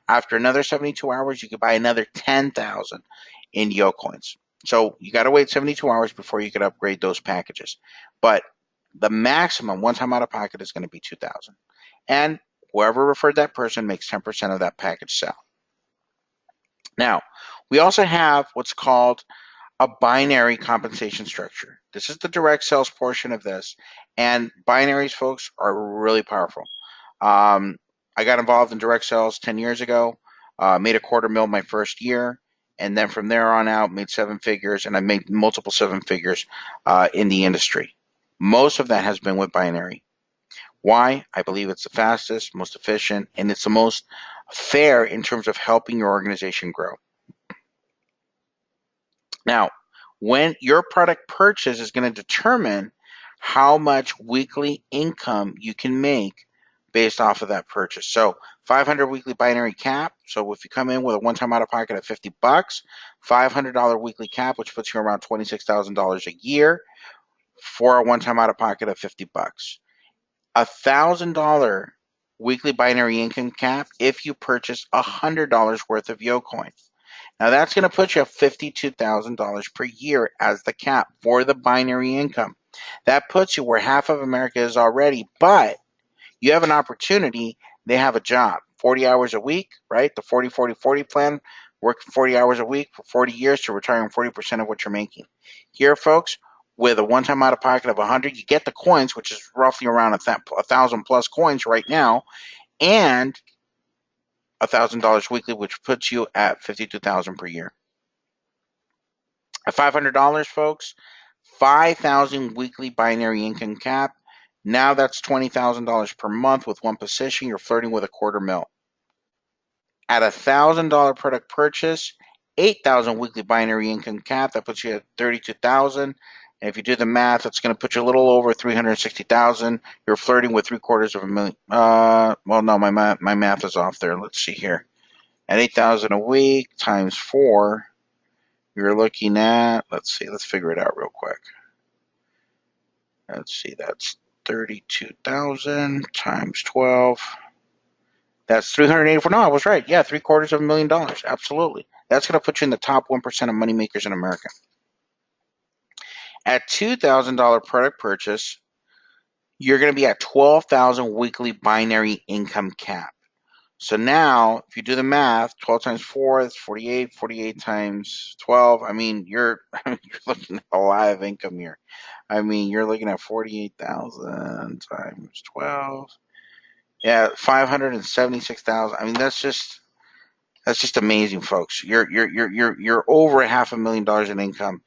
After another 72 hours, you could buy another 10,000 in YoCoins. So you got to wait 72 hours before you could upgrade those packages. But the maximum one-time out-of-pocket is going to be 2,000. And whoever referred that person makes 10% of that package sale. Now, we also have what's called a binary compensation structure. This is the direct sales portion of this. And binaries, folks, are really powerful. I got involved in direct sales 10 years ago, made $250,000 my first year. And then from there on out, made 7 figures, and I made multiple 7 figures in the industry. Most of that has been with binary. Why? I believe it's the fastest, most efficient, and it's the most fair in terms of helping your organization grow. Now, when your product purchase is going to determine how much weekly income you can make based off of that purchase. So 500 weekly binary cap. So if you come in with a one-time out-of-pocket of $50, $500 weekly cap, which puts you around $26,000 a year for a one-time out-of-pocket of $50. $1,000 weekly binary income cap if you purchase $100 worth of YoCoin. Now that's going to put you at $52,000 per year as the cap for the binary income. That puts you where half of America is already, but you have an opportunity. They have a job, 40 hours a week, right? The 40-40-40 plan, work 40 hours a week for 40 years to retire on 40% of what you're making. Here, folks, with a one-time out-of-pocket of 100, you get the coins, which is roughly around 1,000 plus coins right now, and $1,000 weekly, which puts you at $52,000 per year. At $500, folks, 5,000 weekly binary income cap. Now that's $20,000 per month with one position. You're flirting with $250,000. At $1,000 product purchase, 8,000 weekly binary income cap. That puts you at $32,000. And if you do the math, it's going to put you a little over 360,000. You're flirting with 750,000. Well, no, my math is off there. Let's see here. At 8,000 a week times 4, you're looking at, let's see, let's figure it out real quick. Let's see, that's 32,000 times 12. That's 384. No, I was right. Yeah, $750,000. Absolutely. That's going to put you in the top 1% of moneymakers in America. At $2,000 product purchase, you're going to be at 12,000 weekly binary income cap. So now, if you do the math, 12 times 4, that's 48. 48 times 12. I mean, you're looking at a lot of income here. I mean, you're looking at 48,000 times 12. Yeah, 576,000. I mean, that's just amazing, folks. You're over $500,000 in income.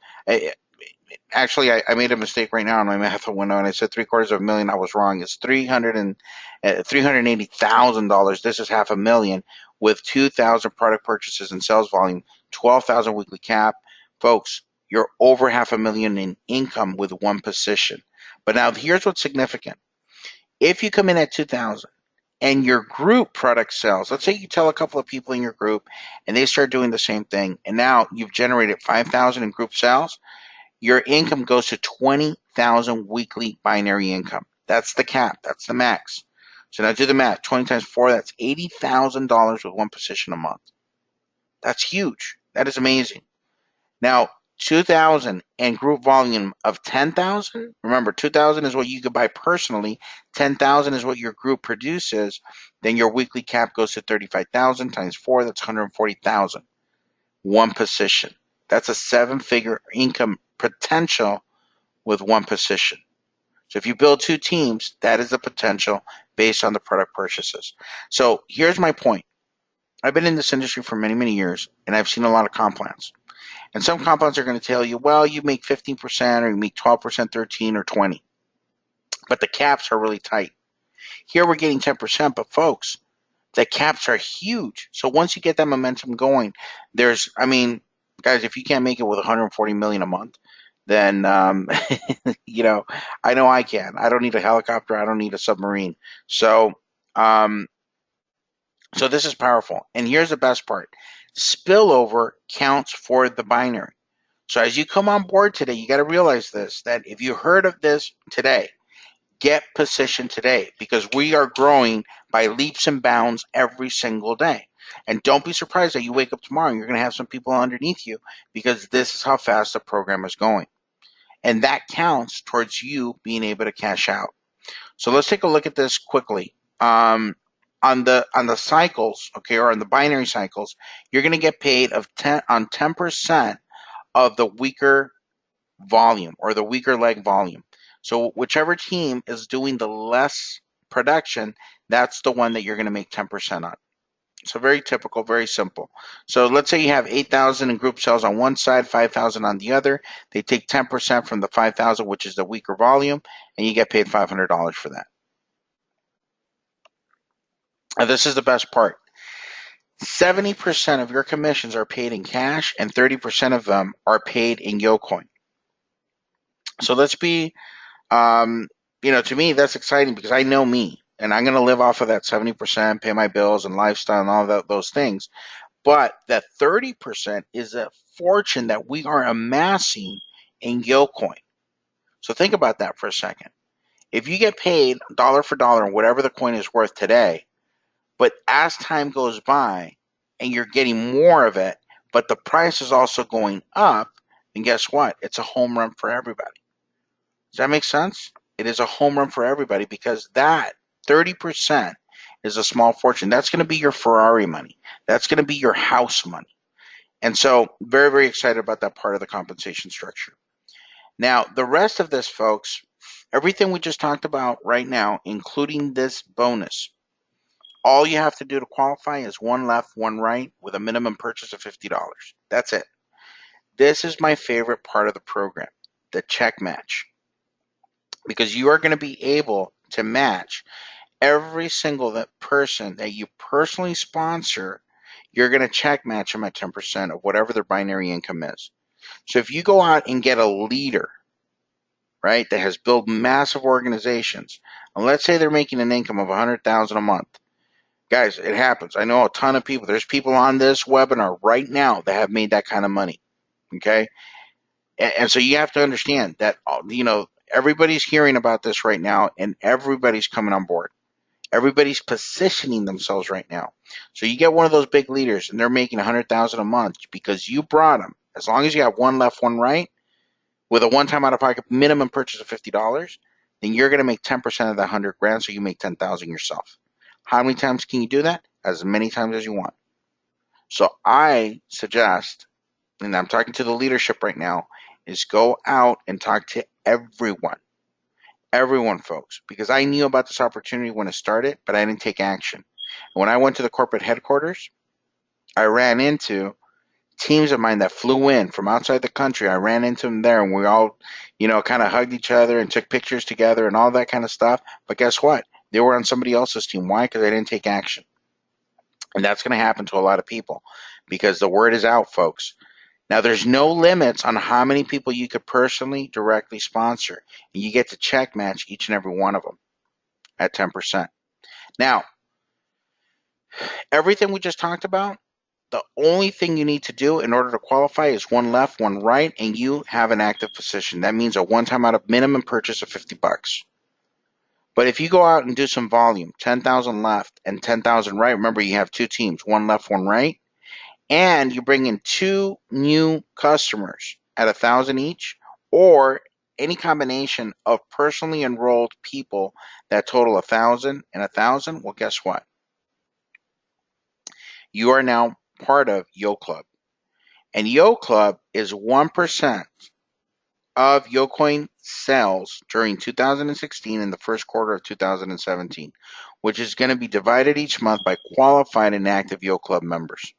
Actually, I made a mistake right now on my math window, and I said $750,000. I was wrong. It's $380,000. This is $500,000 with 2,000 product purchases and sales volume, 12,000 weekly cap, folks. You're over $500,000 in income with one position. But now here's what's significant. If you come in at 2,000 and your group product sells, let's say you tell a couple of people in your group and they start doing the same thing, and now you've generated 5,000 in group sales, your income goes to 20,000 weekly binary income. That's the cap. That's the max. So now do the math. 20 times 4, that's $80,000 with one position a month. That's huge. That is amazing. Now, 2,000 and group volume of 10,000. Remember, 2,000 is what you could buy personally. 10,000 is what your group produces. Then your weekly cap goes to 35,000 times 4. That's 140,000. One position. That's a 7-figure income potential with one position. So if you build 2 teams, that is the potential based on the product purchases. So here's my point. I've been in this industry for many, many years, and I've seen a lot of comp plans. And some comp plans are going to tell you, well, you make 15% or you make 12%, 13 or 20. But the caps are really tight. Here we're getting 10%, but folks, the caps are huge. So once you get that momentum going, guys, if you can't make it with 140 million a month, then I know I can. I don't need a helicopter. I don't need a submarine. So this is powerful. And here's the best part. Spillover counts for the binary. So as you come on board today, you got to realize this, that if you heard of this today, get positioned today, because we are growing by leaps and bounds every single day. And don't be surprised that you wake up tomorrow and you're going to have some people underneath you, because this is how fast the program is going. And that counts towards you being able to cash out. So let's take a look at this quickly. On the cycles, okay, or on the binary cycles, you're going to get paid on 10% of the weaker volume or the weaker leg volume. So whichever team is doing the less production, that's the one that you're going to make 10% on. So very typical, very simple. So let's say you have 8,000 in group sales on one side, 5,000 on the other. They take 10% from the 5,000, which is the weaker volume, and you get paid $500 for that. Now, this is the best part. 70% of your commissions are paid in cash, and 30% of them are paid in YoCoin. So let's be, to me, that's exciting, because I know me, and I'm going to live off of that 70%, pay my bills and lifestyle and all those things. But that 30% is a fortune that we are amassing in YoCoin. So think about that for a second. If you get paid dollar for dollar, whatever the coin is worth today, but as time goes by and you're getting more of it, but the price is also going up, then guess what? It's a home run for everybody. Does that make sense? It is a home run for everybody, because that 30% is a small fortune. That's going to be your Ferrari money. That's going to be your house money. And so very, very excited about that part of the compensation structure. Now, the rest of this, folks, everything we just talked about right now, including this bonus, all you have to do to qualify is one left, one right, with a minimum purchase of $50. That's it. This is my favorite part of the program, the check match, because you are going to be able to match every single person that you personally sponsor. You're going to check match them at 10% of whatever their binary income is. So if you go out and get a leader, right, that has built massive organizations, and let's say they're making an income of 100,000 a month. Guys, it happens. I know a ton of people. There's people on this webinar right now that have made that kind of money. Okay, and so you have to understand that everybody's hearing about this right now, and everybody's coming on board. Everybody's positioning themselves right now. So you get one of those big leaders, and they're making 100,000 a month because you brought them. As long as you have one left, one right, with a one-time out-of-pocket minimum purchase of $50, then you're going to make 10% of that 100 grand, so you make 10,000 yourself. How many times can you do that? As many times as you want. So I suggest, and I'm talking to the leadership right now, is go out and talk to everyone. Everyone, folks, because I knew about this opportunity when it started, but I didn't take action. And when I went to the corporate headquarters, I ran into teams of mine that flew in from outside the country. I ran into them there, and we all, kind of hugged each other and took pictures together and all that kind of stuff. But guess what? They were on somebody else's team. Why? Because I didn't take action. And that's going to happen to a lot of people because the word is out, folks. Now, there's no limits on how many people you could personally, directly sponsor. And you get to check match each and every one of them at 10%. Now, everything we just talked about, the only thing you need to do in order to qualify is one left, one right, and you have an active position. That means a one-time out of minimum purchase of $50. But if you go out and do some volume, 10,000 left and 10,000 right, remember you have two teams, one left, one right, and you bring in two new customers at 1,000 each, or any combination of personally enrolled people that total 1,000 and 1,000, well, guess what? You are now part of YoClub. And YoClub is 1% of YoCoin sales during 2016 and the first quarter of 2017, which is going to be divided each month by qualified and active YoClub members.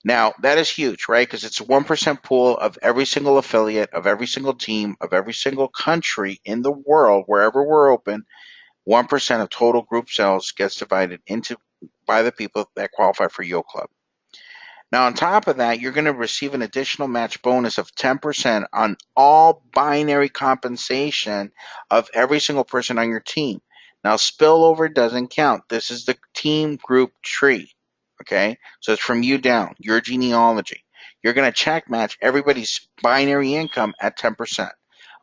Now, that is huge, right? Because it's a 1% pool of every single affiliate, of every single team, of every single country in the world, wherever we're open, 1% of total group sales gets divided into by the people that qualify for YoClub. Now, on top of that, you're going to receive an additional match bonus of 10% on all binary compensation of every single person on your team. Now, spillover doesn't count. This is the team group tree, okay? So it's from you down, your genealogy. You're going to check match everybody's binary income at 10%.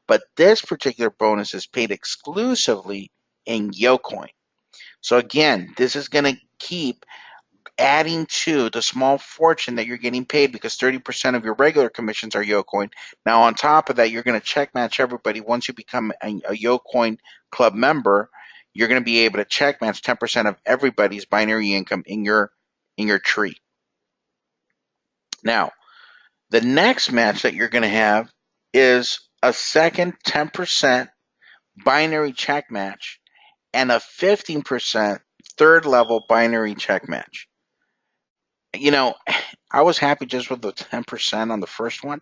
But this particular bonus is paid exclusively in YoCoin. So again, this is going to keep adding to the small fortune that you're getting paid because 30% of your regular commissions are YoCoin. Now, on top of that, you're going to check match everybody. Once you become a YoCoin club member, you're going to be able to check match 10% of everybody's binary income in your tree. Now, the next match that you're going to have is a second 10% binary check match and a 15% third level binary check match. I was happy just with the 10% on the first one,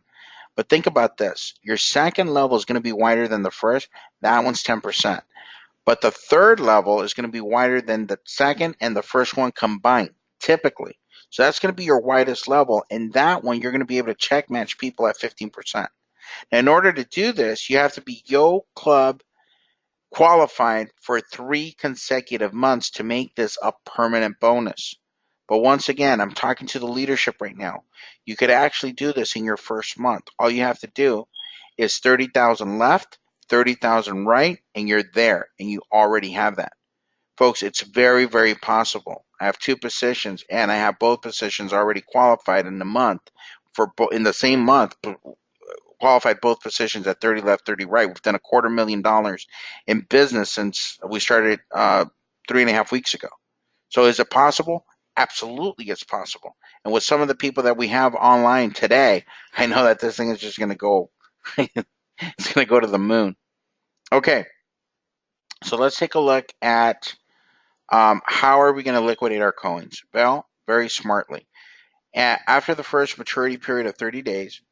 but think about this. Your second level is going to be wider than the first. That one's 10%. But the third level is going to be wider than the second and the first one combined, typically. So that's going to be your widest level. And that one, you're going to be able to check match people at 15%. Now, in order to do this, you have to be YoClub qualified for 3 consecutive months to make this a permanent bonus. But once again, I'm talking to the leadership right now. You could actually do this in your first month. All you have to do is 30,000 left, 30,000 right, and you're there, and you already have that. Folks, it's very, very possible. I have 2 positions, and I have both positions already qualified in the month in the same month. Qualified both positions at 30 left, 30 right. We've done $250,000 in business since we started 3.5 weeks ago. So is it possible? Absolutely, it's possible. And with some of the people that we have online today, I know that this thing is just going to go, it's going to go to the moon. Okay, so let's take a look at how are we going to liquidate our coins? Well, very smartly. After the first maturity period of 30 days,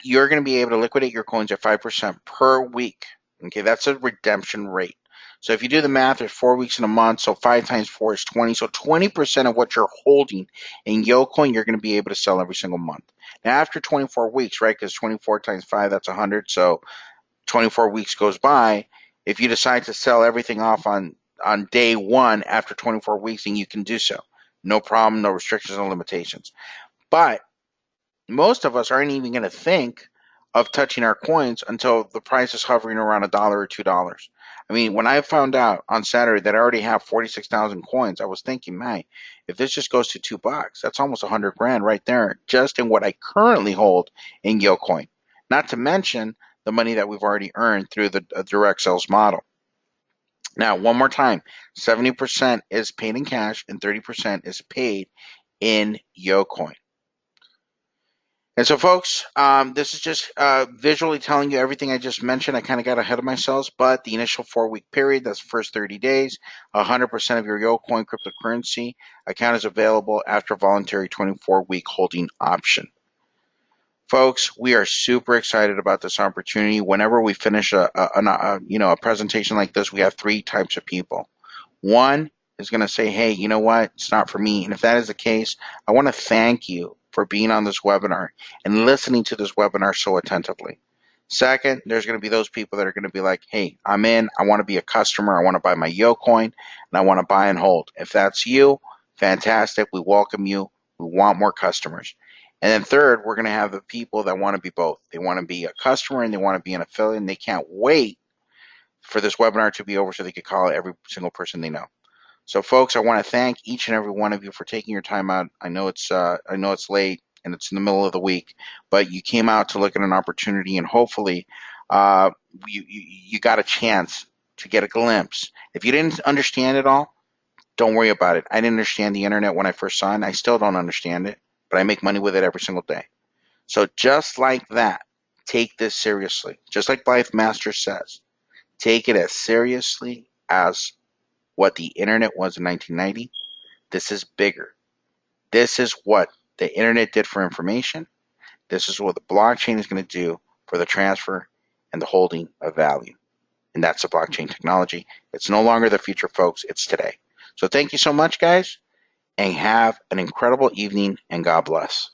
you're going to be able to liquidate your coins at 5% per week. Okay, that's a redemption rate. So if you do the math, there's 4 weeks in a month, so 5 times 4 is 20. So 20% of what you're holding in YoCoin, you're going to be able to sell every single month. Now, after 24 weeks, right, because 24 times 5, that's 100, so 24 weeks goes by. If you decide to sell everything off on day one after 24 weeks, then you can do so. No problem, no restrictions, no limitations. But most of us aren't even going to think of touching our coins until the price is hovering around $1 or $2. I mean, when I found out on Saturday that I already have 46,000 coins, I was thinking, man, if this just goes to $2, that's almost 100 grand right there, just in what I currently hold in YoCoin. Not to mention the money that we've already earned through the direct sales model. Now, one more time, 70% is paid in cash and 30% is paid in YoCoin. And so, folks, this is just visually telling you everything I just mentioned. I kind of got ahead of myself, but the initial 4-week period, that's the first 30 days, 100% of your YoCoin cryptocurrency account is available after a voluntary 24-week holding option. Folks, we are super excited about this opportunity. Whenever we finish a presentation like this, we have 3 types of people. One is going to say, hey, you know what? It's not for me. And if that is the case, I want to thank you for being on this webinar and listening to this webinar so attentively. Second, there's going to be those people that are going to be like, hey, I'm in. I want to be a customer. I want to buy my YoCoin, and I want to buy and hold. If that's you, fantastic. We welcome you. We want more customers. And then third, we're going to have the people that want to be both. They want to be a customer and they want to be an affiliate, and they can't wait for this webinar to be over so they can call every single person they know. So, folks, I want to thank each and every one of you for taking your time out. I know it's late and it's in the middle of the week, but you came out to look at an opportunity, and hopefully, you got a chance to get a glimpse. If you didn't understand it all, don't worry about it. I didn't understand the internet when I first saw it, and I still don't understand it, but I make money with it every single day. So, just like that, take this seriously. Just like Blythe Master says, take it as seriously as what the internet was in 1990. This is bigger. This is what the internet did for information. This is what the blockchain is going to do for the transfer and the holding of value. And that's the blockchain technology. It's no longer the future, folks. It's today. So thank you so much, guys, and have an incredible evening, and God bless.